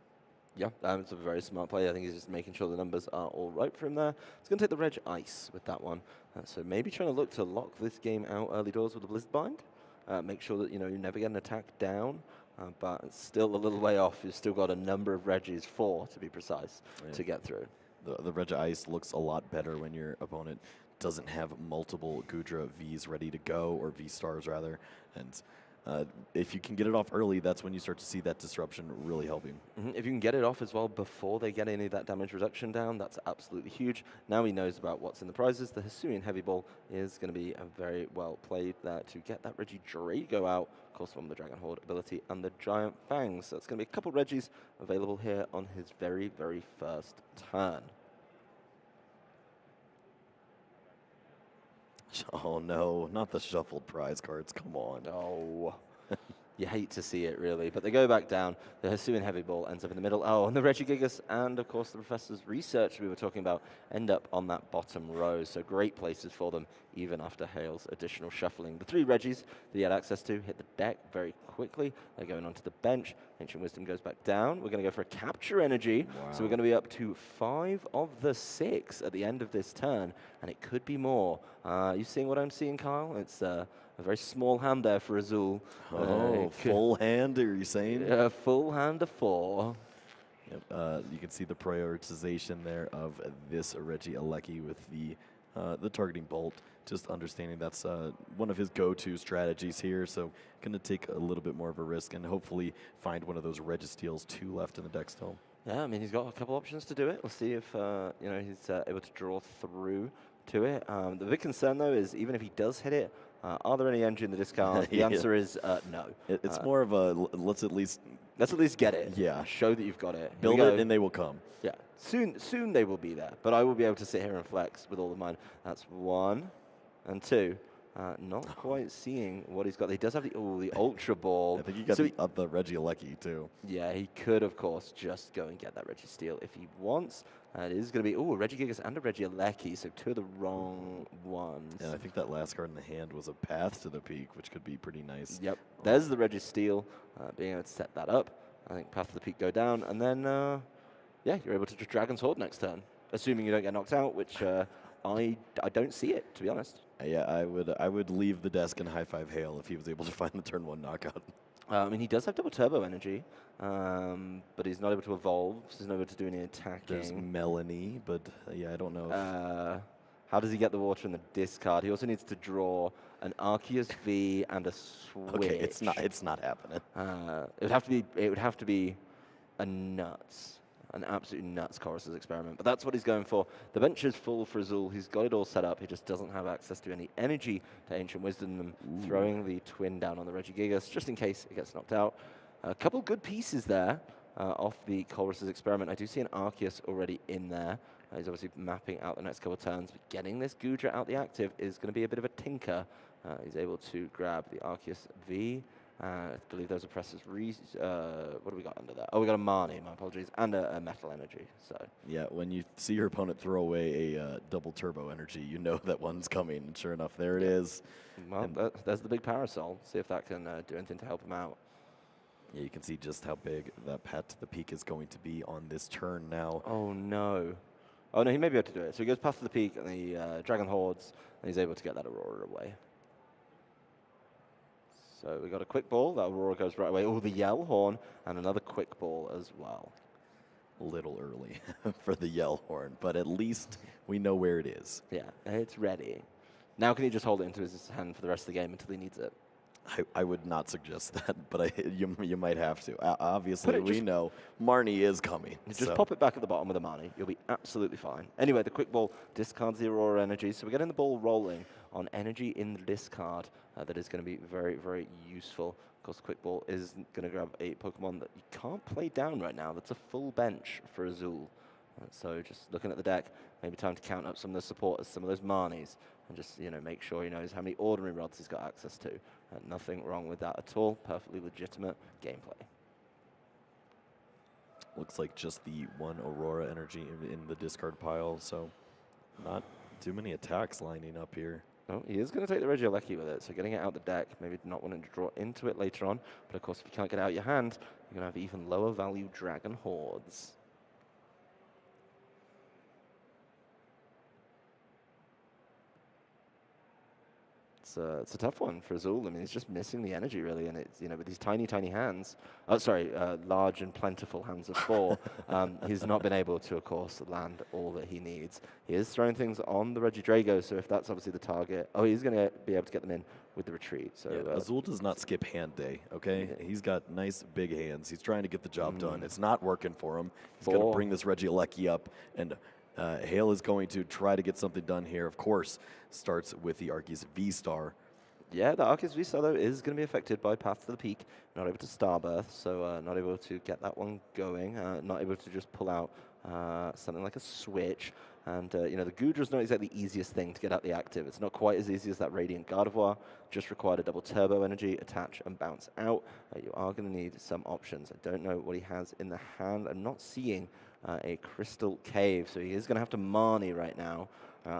Yeah, it's a very smart play. I think he's just making sure the numbers are all right for him there. He's going to take the Reg Ice with that one. So maybe trying to look to lock this game out early doors with a Blizzard Bind. Make sure that you never get an attack down, but it's still a little way off. You've still got a number of Regis, 4 to be precise, to get through. The Reg Ice looks a lot better when your opponent doesn't have multiple Gudra Vs ready to go, or V-Stars rather, and if you can get it off early, that's when you start to see that disruption really helping. If you can get it off as well before they get any of that damage reduction down, that's absolutely huge. Now he knows about what's in the prizes. The Hisuian Heavy Ball is going to be a very well played there to get that Regidrago out. Of course, from the Dragon Horde ability and the Giant Fangs. So it's going to be a couple Regis available here on his very, very first turn. Oh no, not the shuffled prize cards, come on. Oh, you hate to see it really, but they go back down. The Hisuian Heavy Ball ends up in the middle. Oh, and the Regigigas and of course the Professor's Research we were talking about end up on that bottom row. So great places for them even after Hale's additional shuffling. The 3 Regis that he had access to hit the deck very quickly. They're going onto the bench. Ancient Wisdom goes back down. We're going to go for a Capture Energy. Wow. So we're going to be up to 5 of the 6 at the end of this turn, and it could be more. You seeing what I'm seeing, Kyle? It's a very small hand there for Azul. Oh, full hand, are you saying? Full hand of 4. Yep, you can see the prioritization there of this Regieleki with the targeting bolt. Just understanding that's one of his go-to strategies here, so going to take a little bit more of a risk and hopefully find one of those Registeals 2 left in the deck still. Yeah, I mean, he's got a couple options to do it. We'll see if he's able to draw through to it. The big concern, though, is even if he does hit it, are there any energy in the discard? The answer is no. It's more of a let's at least get it. Yeah. Show that you've got it. Build it and they will come. Yeah. Soon they will be there, but I will be able to sit here and flex with all of mine. That's 1 and 2. Not quite seeing what he's got. He does have the Ultra Ball. I think he got the Regieleki too. Yeah, he could, of course, just go and get that Registeel if he wants. It is going to be, a Regigigas and a Regieleki, so 2 of the wrong ones. Yeah, I think that last card in the hand was a Path to the Peak, which could be pretty nice. Yep, there's the Registeel, being able to set that up. I think Path to the Peak go down, and then, yeah, you're able to just Dragon's Horde next turn, assuming you don't get knocked out, which I don't see it, to be honest. Yeah, I would leave the desk and high-five Hale if he was able to find the turn 1 knockout. I mean, he does have double turbo energy, but he's not able to evolve, so he's not able to do any attacking. There's Melanie, but yeah, I don't know. How does he get the water in the discard? He also needs to draw an Arceus V and a Switch. Okay, it's not happening. It would have to be a Nuts. An absolutely nuts Chorus's experiment, but that's what he's going for. The bench is full for Azul. He's got it all set up. He just doesn't have access to any energy to Ancient Wisdom them, throwing the twin down on the Regigigas just in case it gets knocked out. A couple good pieces there off the Chorus's experiment. I do see an Arceus already in there. He's obviously mapping out the next couple of turns, but getting this Goodra out the active is going to be a bit of a tinker. He's able to grab the Arceus V. I believe those are presses. What do we got under there? Oh, we got a Marnie, my apologies, and a Metal Energy. So yeah, when you see your opponent throw away a double turbo energy, you know that one's coming. And sure enough, there it is. Well, there's the big Parasol. See if that can do anything to help him out. Yeah, you can see just how big that path to the peak is going to be on this turn now. Oh, no. Oh, no, he may be able to do it. So he goes past the peak and the Dragon Hordes, and he's able to get that Aurora away. So we got a quick ball. That Aurora goes right away. Oh, the Yell Horn, and another quick ball as well. A little early for the Yell Horn, but at least we know where it is. Yeah, it's ready. Now can he just hold it into his hand for the rest of the game until he needs it? I would not suggest that, but you might have to. Obviously, we know Marnie is coming. Just pop it back at the bottom with the Marnie. You'll be absolutely fine. Anyway, the quick ball discards the Aurora energy, so we're getting the ball rolling on energy in the discard. That is going to be very, very useful. Of course, quick ball is going to grab a Pokemon that you can't play down right now. That's a full bench for Azul. So just looking at the deck, maybe time to count up some of the supporters, some of those Marnies, and just make sure he knows how many ordinary rods he's got access to. Nothing wrong with that at all. Perfectly legitimate gameplay. Looks like just the one Aurora energy in the discard pile, so not too many attacks lining up here. No, he is going to take the Regieleki with it, so getting it out the deck, maybe not wanting to draw into it later on, but of course if you can't get it out your hand, you're going to have even lower value Dragon Hordes. It's a tough one for Azul. I mean, he's just missing the energy, really, and it's, with these tiny, tiny hands, large and plentiful hands of 4, he's not been able to, of course, land all that he needs. He is throwing things on the Regidrago, so if that's obviously the target, he's going to be able to get them in with the retreat. So yeah, Azul does not skip hand day, okay? Yeah. He's got nice big hands. He's trying to get the job done. It's not working for him. He's going to bring this Regieleki up, and Hale is going to try to get something done here. Of course, starts with the Arceus V-Star. Yeah, the Arceus V-Star, though, is going to be affected by Path to the Peak. Not able to Starbirth, so not able to get that one going. Not able to just pull out something like a Switch. And, the Goodra's not exactly the easiest thing to get out the active. It's not quite as easy as that Radiant Gardevoir. Just required a double turbo energy, attach and bounce out. You are going to need some options. I don't know what he has in the hand. I'm not seeing a Crystal Cave, so he is going to have to Marnie right now,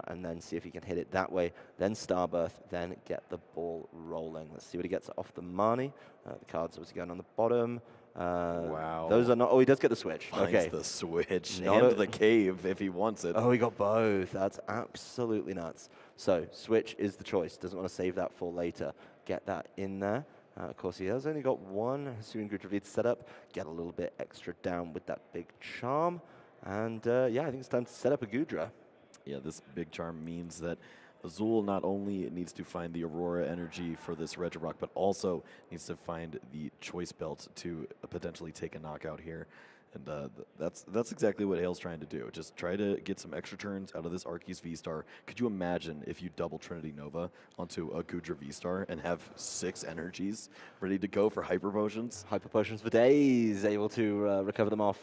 and then see if he can hit it that way, then Starbirth, then get the ball rolling. Let's see what he gets off the Marnie. The card's obviously going on the bottom. Wow. Those are not, he does get the Switch. Finds the Switch and the Cave if he wants it. Oh, he got both. That's absolutely nuts. So, Switch is the choice. Doesn't want to save that for later. Get that in there. Of course, he has only got one Hisuian Goodra set up. Get a little bit extra down with that big charm. And yeah, I think it's time to set up a Goodra. Yeah, this big charm means that Azul not only needs to find the Aurora energy for this Regirock, but also needs to find the Choice Belt to potentially take a knockout here. And that's exactly what Hale's trying to do. Just try to get some extra turns out of this Arceus V-Star. Could you imagine if you double Trinity Nova onto a Goodra V-Star and have 6 energies ready to go for Hyper Potions? Hyper Potions for days, able to recover them off,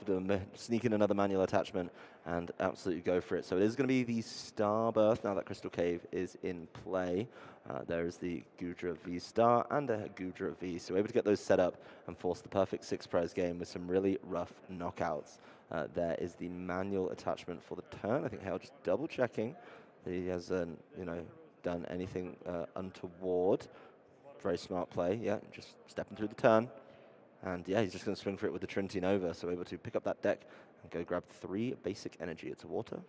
sneak in another manual attachment, and absolutely go for it. So it is going to be the Starbirth now that Crystal Cave is in play. There is the Goodra V-Star and a Goodra V. So we're able to get those set up and force the perfect 6-prize game with some really rough knockouts. There is the manual attachment for the turn. I think Hale just double-checking that he hasn't, done anything untoward. Very smart play, yeah, just stepping through the turn. And yeah, he's just going to swing for it with the Trinity Nova, so able to pick up that deck and go grab 3 basic energy. It's a water,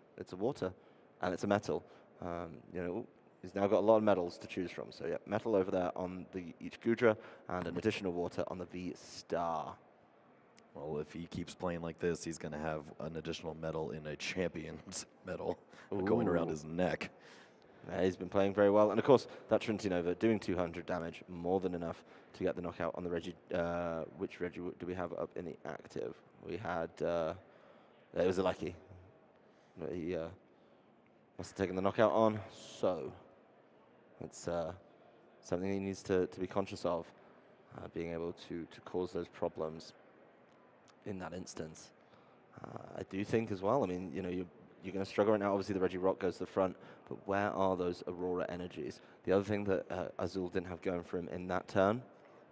and it's a metal. He's now got a lot of metals to choose from. So yeah, metal over there on each Goodra, and an additional water on the V-Star. Well, if he keeps playing like this, he's going to have an additional medal in a champion's medal going around his neck. He's been playing very well. And of course, that Trinity Nova doing 200 damage, more than enough to get the knockout on the Regi. Which Regi do we have up in the active? We had It was a lucky. But he must have taken the knockout on, so it's something he needs to be conscious of, being able to cause those problems in that instance. I do think as well, I mean, you know, you're going to struggle right now. Obviously, the Reggie Rock goes to the front, but where are those Aurora energies? The other thing that Azul didn't have going for him in that turn,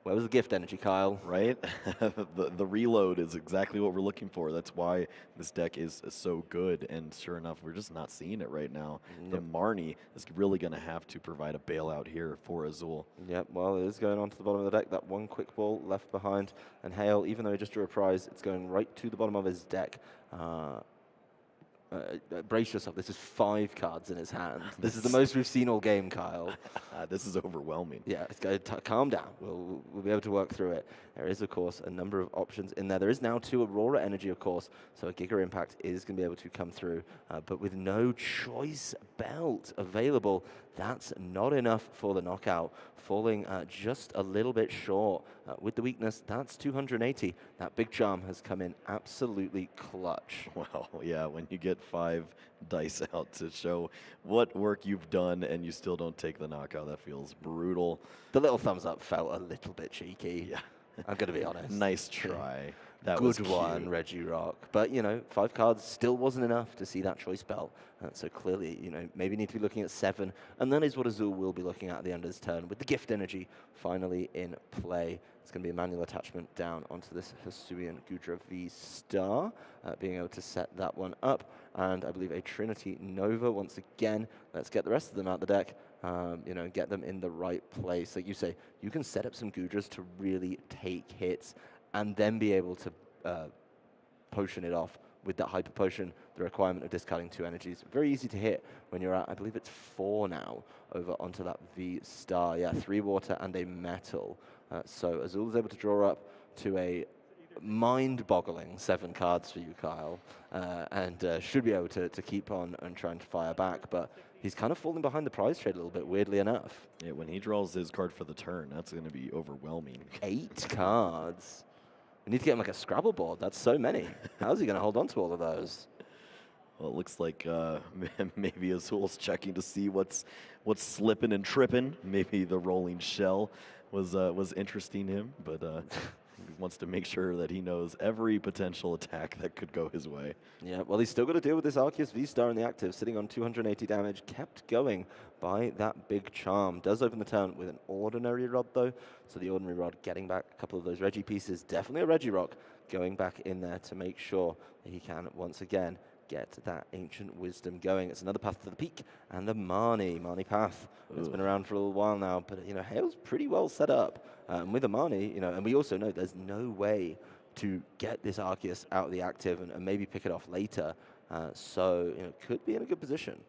where was the gift energy, Kyle? Right? The reload is exactly what we're looking for. That's why this deck is so good. And sure enough, we're just not seeing it right now. The Marnie is really going to have to provide a bailout here for Azul. Yep, well, it is going on to the bottom of the deck. That one quick ball left behind. And Hale, even though he just drew a prize, it's going right to the bottom of his deck. Brace yourself. This is 5 cards in his hand. This is the most we've seen all game, Kyle. This is overwhelming. Yeah, it's going to calm down. We'll be able to work through it. There is, of course, a number of options in there. There is now 2 Aurora Energy, of course, so a Giga Impact is going to be able to come through. But with no Choice Belt available, that's not enough for the knockout, falling just a little bit short. With the weakness, that's 280. That big charm has come in absolutely clutch. Well, yeah, when you get 5 dice out to show what work you've done and you still don't take the knockout, that feels brutal. The little thumbs up felt a little bit cheeky. Yeah. I'm going to be honest. Nice try. That Good was one, cute. Reggie Rock. But, you know, 5 cards still wasn't enough to see that choice belt. So clearly, you know, maybe need to be looking at 7. And that is what Azul will be looking at the end of his turn, with the gift energy finally in play. It's going to be a manual attachment down onto this Hisuian Gudra V-Star, being able to set that one up. And I believe a Trinity Nova once again. Let's get the rest of them out the deck. You know, get them in the right place. Like you say, you can set up some Gudras to really take hits and then be able to potion it off with that Hyper Potion, the requirement of discarding 2 energies. Very easy to hit when you're at, I believe it's 4 now, over onto that V-Star. Yeah, 3 water and a metal. So Azul is able to draw up to a mind-boggling 7 cards for you, Kyle, and should be able to keep on and trying to fire back, but he's kind of falling behind the prize trade a little bit, weirdly enough. Yeah, when he draws his card for the turn, that's going to be overwhelming. 8 cards. We need to get him like a Scrabble board. That's so many. How's he going to hold on to all of those? Well, it looks like maybe Azul's checking to see what's slipping and tripping. Maybe the rolling shell was interesting him, but he wants to make sure that he knows every potential attack that could go his way. Yeah, well, he's still got to deal with this Arceus V-Star in the active, sitting on 280 damage, kept going by that big charm. Does open the turn with an ordinary rod, though, so the ordinary rod getting back a couple of those Reggie pieces. Definitely a Reggie Rock going back in there to make sure that he can, once again, get that Ancient Wisdom going. It's another Path to the Peak, and the Marnie Path. It's been around for a little while now, but, you know, Hale's pretty well set up. With the Marnie, you know, and we also know there's no way to get this Arceus out of the active and maybe pick it off later. So, you know, could be in a good position.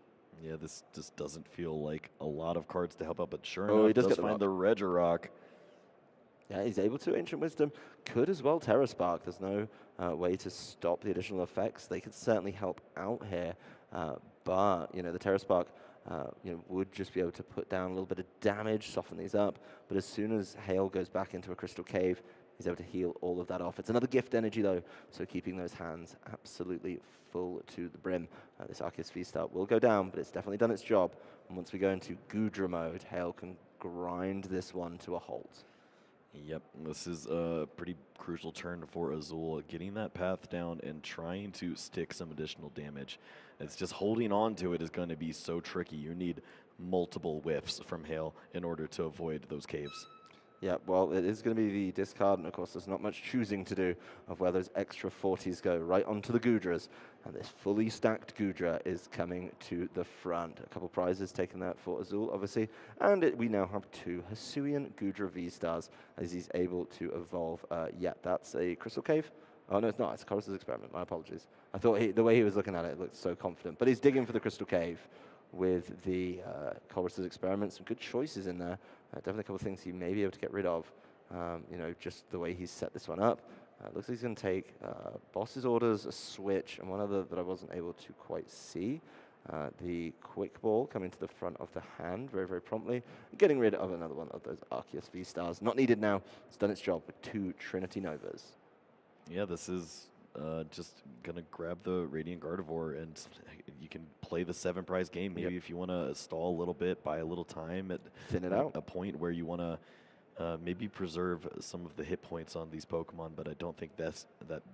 Yeah, this just doesn't feel like a lot of cards to help out, but sure Oh, enough, he does does get the find rock. the Regirock. Yeah, he's able to. Ancient Wisdom could as well Terra Spark. There's no way to stop the additional effects. They could certainly help out here, but, you know, the Terra Spark you know, would just be able to put down a little bit of damage, soften these up. But as soon as Hale goes back into a Crystal Cave, he's able to heal all of that off. It's another gift energy, though, so keeping those hands absolutely full to the brim. This Arceus V-Star will go down, but it's definitely done its job. And once we go into Gudra mode, Hale can grind this one to a halt. Yep, this is a pretty crucial turn for Azul, getting that path down and trying to stick some additional damage. It's just holding on to it is going to be so tricky. You need multiple whiffs from Hale in order to avoid those caves. Yeah, well, it is going to be the discard, and of course there's not much choosing to do of where those extra 40s go, right onto the Gudras. And this fully stacked Gudra is coming to the front. A couple prizes taken there for Azul, obviously. And we now have 2 Hisuian Gudra V-Stars as he's able to evolve. Yeah, that's a Crystal Cave. Oh, no, it's not. It's a Chorus's Experiment. My apologies. I thought the way he was looking at it looked so confident. But he's digging for the Crystal Cave with the Chorus's Experiment. Some good choices in there. Definitely a couple of things he may be able to get rid of. You know, just the way he's set this one up. Looks like he's going to take Boss's Orders, a Switch, and one other that I wasn't able to quite see. The Quick Ball coming to the front of the hand very, very promptly. Getting rid of another one of those Arceus V-Stars. Not needed now. It's done its job with 2 Trinity Novas. Yeah, this is just going to grab the Radiant Gardevoir, and you can play the 7 prize game. Maybe if you want to stall a little bit, buy a little time at Thin it out. a point where you want to maybe preserve some of the hit points on these Pokemon, but I don't think that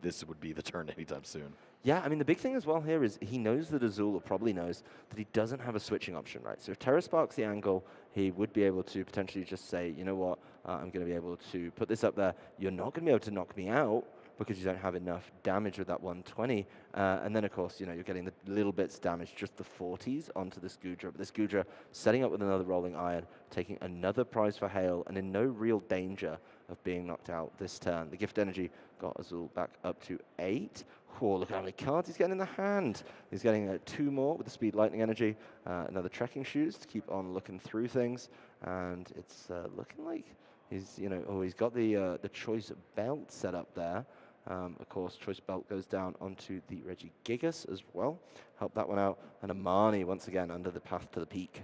this would be the turn anytime soon. Yeah, I mean, the big thing as well here is he knows that Azul, or probably knows, that he doesn't have a switching option, right? So if Terra sparks the angle, he would be able to potentially just say, you know what, I'm going to be able to put this up there. You're not going to be able to knock me out because you don't have enough damage with that 120. And then, of course, you know, you're getting the little bits damage, just the 40s onto this Goodra. But this Goodra setting up with another Rolling Iron, taking another prize for Hale, and in no real danger of being knocked out this turn. The Gift Energy got Azul back up to 8. Oh, look at how many cards he's getting in the hand. He's getting 2 more with the Speed Lightning Energy, another Trekking Shoes to keep on looking through things, and it's looking like he's, you know, he's got the Choice Belt set up there. Of course, Choice Belt goes down onto the Regigigas as well. Help that one out, and Amani once again under the path to the peak.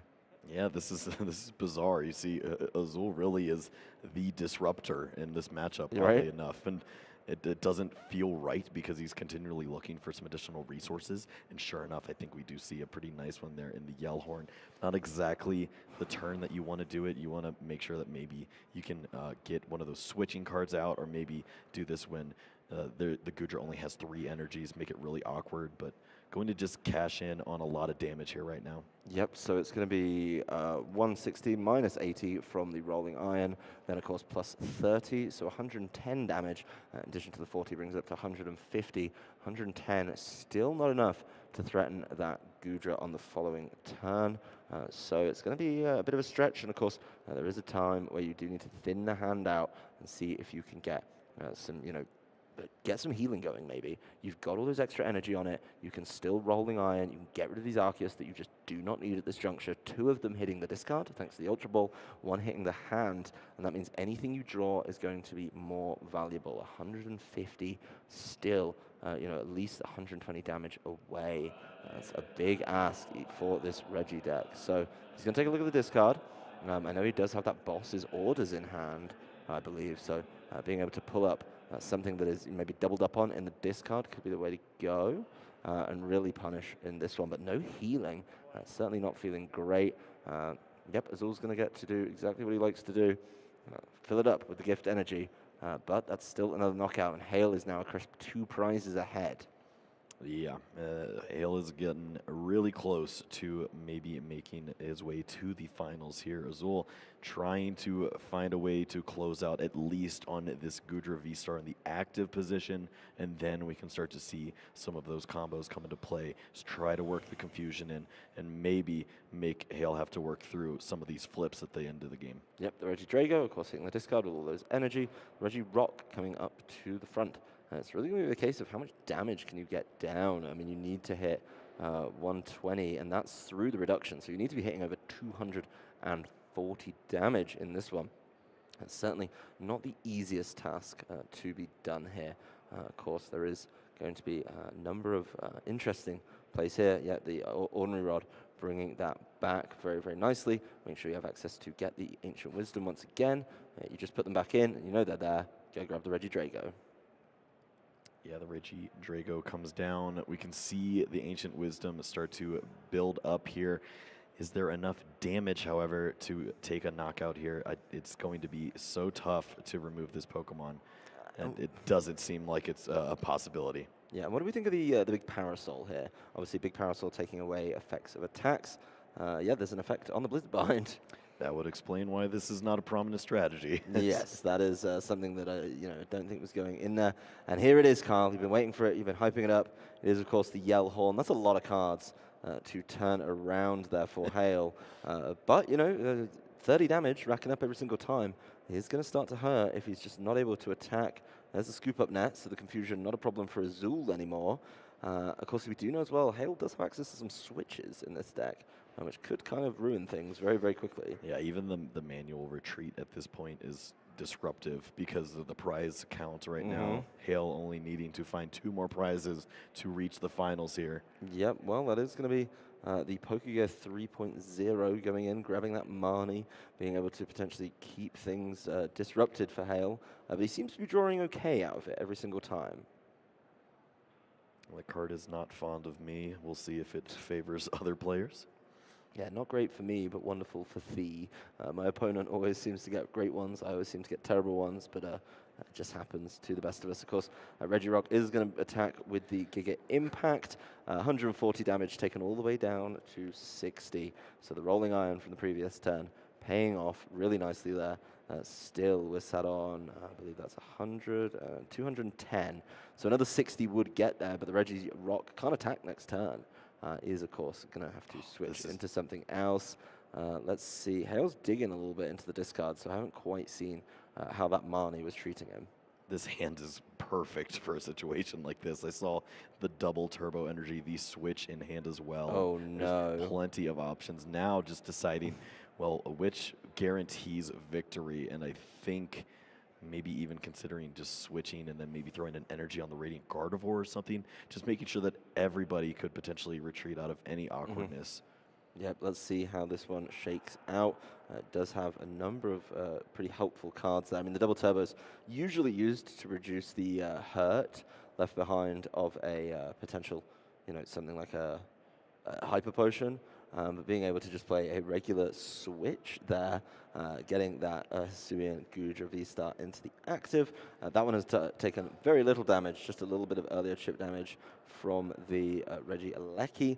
Yeah, this is this is bizarre. You see, Azul really is the disruptor in this matchup, oddly enough, and it doesn't feel right because he's continually looking for some additional resources. And sure enough, I think we do see a pretty nice one there in the Yellhorn. Not exactly the turn that you want to do it. You want to make sure that maybe you can get one of those switching cards out, or maybe do this when the Goodra only has 3 energies, make it really awkward, but going to just cash in on a lot of damage here right now. Yep, so it's going to be 160 minus 80 from the Rolling Iron, then of course plus 30, so 110 damage. In addition to the 40 brings it up to 150. 110, still not enough to threaten that Goodra on the following turn. So it's going to be a bit of a stretch, and of course there is a time where you do need to thin the hand out and see if you can get some, you know, get some healing going maybe. You've got all those extra energy on it. You can still Rolling Iron. You can get rid of these Arceus that you just do not need at this juncture. 2 of them hitting the discard, thanks to the Ultra Ball. 1 hitting the hand, and that means anything you draw is going to be more valuable. 150 still, you know, at least 120 damage away. That's a big ask for this Regi deck. So he's going to take a look at the discard. I know he does have that boss's orders in hand, I believe. So being able to pull up something that is maybe doubled up on in the discard could be the way to go, and really punish in this one. But no healing, certainly not feeling great. Yep, Azul's going to get to do exactly what he likes to do, fill it up with the Gift Energy, but that's still another knockout, and Hale is now a crisp 2 prizes ahead. Yeah, Hale is getting really close to maybe making his way to the finals here. Azul trying to find a way to close out at least on this Goodra V-Star in the active position, and then we can start to see some of those combos come into play. Just try to work the confusion in, and maybe make Hale have to work through some of these flips at the end of the game. Yep, the Regidrago, of course, hitting the discard with all those energy. Regirock coming up to the front. It's really going to be the case of how much damage can you get down. I mean, you need to hit 120, and that's through the reduction. So you need to be hitting over 240 damage in this one. It's certainly not the easiest task to be done here. Of course, there is going to be a number of interesting plays here. Yeah, the Ordinary Rod bringing that back very, very nicely. Make sure you have access to get the Ancient Wisdom once again. You just put them back in, and you know they're there. Go grab the Regidrago. Yeah, the Regidrago comes down. We can see the Ancient Wisdom start to build up here. Is there enough damage, however, to take a knockout here? It's going to be so tough to remove this Pokemon, and it doesn't seem like it's a possibility. Yeah, and what do we think of the big Parasol here? Obviously, big Parasol taking away effects of attacks. Yeah, there's an effect on the Blizzard Bind. That would explain why this is not a prominent strategy. Yes, that is something that I don't think was going in there. And here it is, Kyle. You've been waiting for it. You've been hyping it up. It is, of course, the Yellhorn. That's a lot of cards to turn around there for Hale. But, 30 damage racking up every single time is going to start to hurt if he's just not able to attack. There's the scoop up net, so the confusion not a problem for Azul anymore. Of course, we do know as well, Hale does have access to some switches in this deck, which could kind of ruin things very, very quickly. Yeah, even the manual retreat at this point is disruptive because of the prize count right now. Hale only needing to find 2 more prizes to reach the finals here. Yep, well, that is going to be the Pokégear 3.0 going in, grabbing that Marnie, being able to potentially keep things disrupted for Hale. But he seems to be drawing okay out of it every single time. The card is not fond of me. We'll see if it favors other players. Yeah, not great for me, but wonderful for Thee. My opponent always seems to get great ones. I always seem to get terrible ones, but it just happens to the best of us. Of course, Regirock is going to attack with the Giga Impact. 140 damage taken all the way down to 60. So the Rolling Iron from the previous turn paying off really nicely there. Still, we're sat on, I believe that's 100, 210. So another 60 would get there, but the Regirock can't attack next turn. Is, of course, going to have to switch into something else. Let's see. Hale's digging a little bit into the discard, so I haven't quite seen how that Marnie was treating him. This hand is perfect for a situation like this. I saw the double turbo energy, the switch in hand as well. Oh, no. There's plenty of options. Now just deciding, well, which guarantees victory, and I think maybe even considering just switching and then maybe throwing an energy on the Radiant Gardevoir or something, just making sure that everybody could potentially retreat out of any awkwardness. Yep, let's see how this one shakes out. It does have a number of pretty helpful cards there. I mean, the double turbo's usually used to reduce the hurt left behind of a potential, something like a hyper potion. But being able to just play a regular switch there, getting that Hisuian Gudra V-Star into the active. That one has taken very little damage, just a little bit of earlier chip damage from the Regieleki,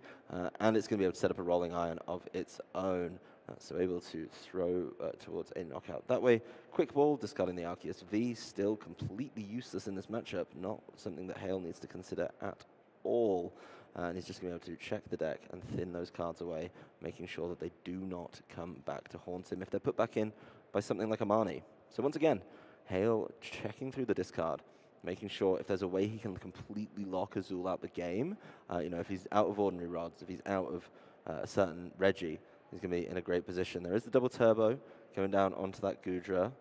and it's going to be able to set up a Rolling Iron of its own. So able to throw towards a knockout that way. Quick Ball, discarding the Arceus V, still completely useless in this matchup, not something that Hale needs to consider at all. And he's just going to be able to check the deck and thin those cards away, making sure that they do not come back to haunt him if they're put back in by something like a Marnie. So once again, Hale checking through the discard, making sure if there's a way he can completely lock Azul out the game. If he's out of Ordinary Rods, if he's out of a certain Regi, he's going to be in a great position. There is the double turbo going down onto that Gudra.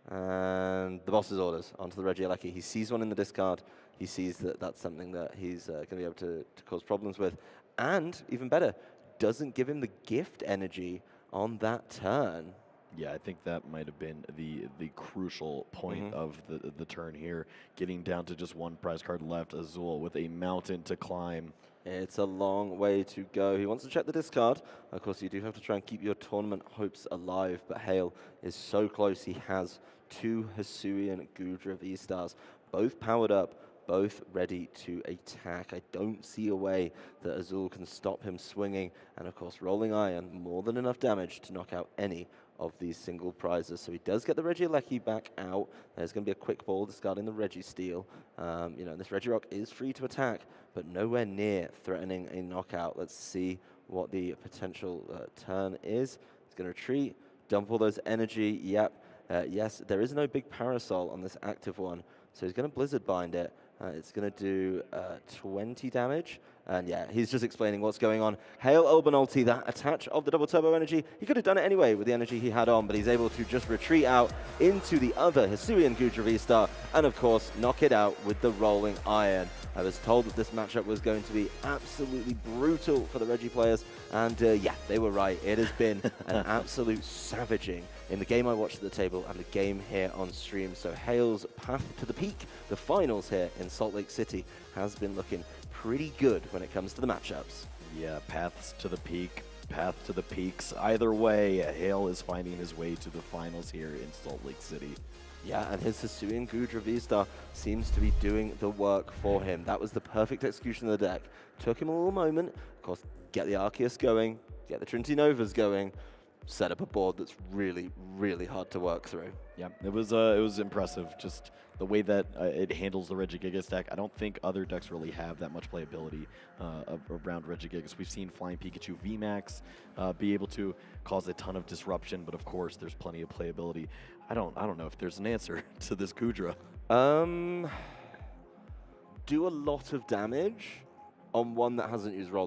And the boss's orders onto the Regieleki. He sees one in the discard. He sees that that's something that he's going to be able to cause problems with. And, even better, doesn't give him the gift energy on that turn. Yeah, I think that might have been the crucial point of the turn here. Getting down to just one prize card left, Azul with a mountain to climb. It's a long way to go. He wants to check the discard. Of course, you do have to try and keep your tournament hopes alive, but Hale is so close. He has two Hisuian Gudra V-Stars, both powered up, both ready to attack. I don't see a way that Azul can stop him swinging. And of course, Rolling Iron, more than enough damage to knock out any of these single prizes. So he does get the Regieleki back out. There's going to be a quick ball discarding the Registeel. This Regirock is free to attack, but nowhere near threatening a knockout. Let's see what the potential turn is. He's going to retreat, dump all those energy. Yep. Yes, there is no big Parasol on this active one, so he's going to Blizzard Bind it. It's going to do 20 damage. And yeah, he's just explaining what's going on. Hale Obernolte, that attach of the double turbo energy. He could have done it anyway with the energy he had on, but he's able to just retreat out into the other Hisuian Gudra V-Star and, of course, knock it out with the Rolling Iron. I was told that this matchup was going to be absolutely brutal for the Regi players, and yeah, they were right. It has been an absolute savaging in the game I watched at the table and the game here on stream. So Hale's path to the peak, the finals here in Salt Lake City, has been looking pretty good when it comes to the matchups. Yeah, paths to the peak, path to the peaks. Either way, Hale is finding his way to the finals here in Salt Lake City. Yeah, and his Hisuian Gudra V-Star seems to be doing the work for him. That was the perfect execution of the deck. Took him a little moment. Of course, get the Arceus going, get the Trinity Novas going, set up a board that's really, really hard to work through. Yeah, it was impressive. Just the way that it handles the Regigigas deck. I don't think other decks really have that much playability around Regigigas. We've seen Flying Pikachu VMAX be able to cause a ton of disruption, but of course there's plenty of playability. I don't know if there's an answer to this Gudra. Do a lot of damage on one that hasn't used Roll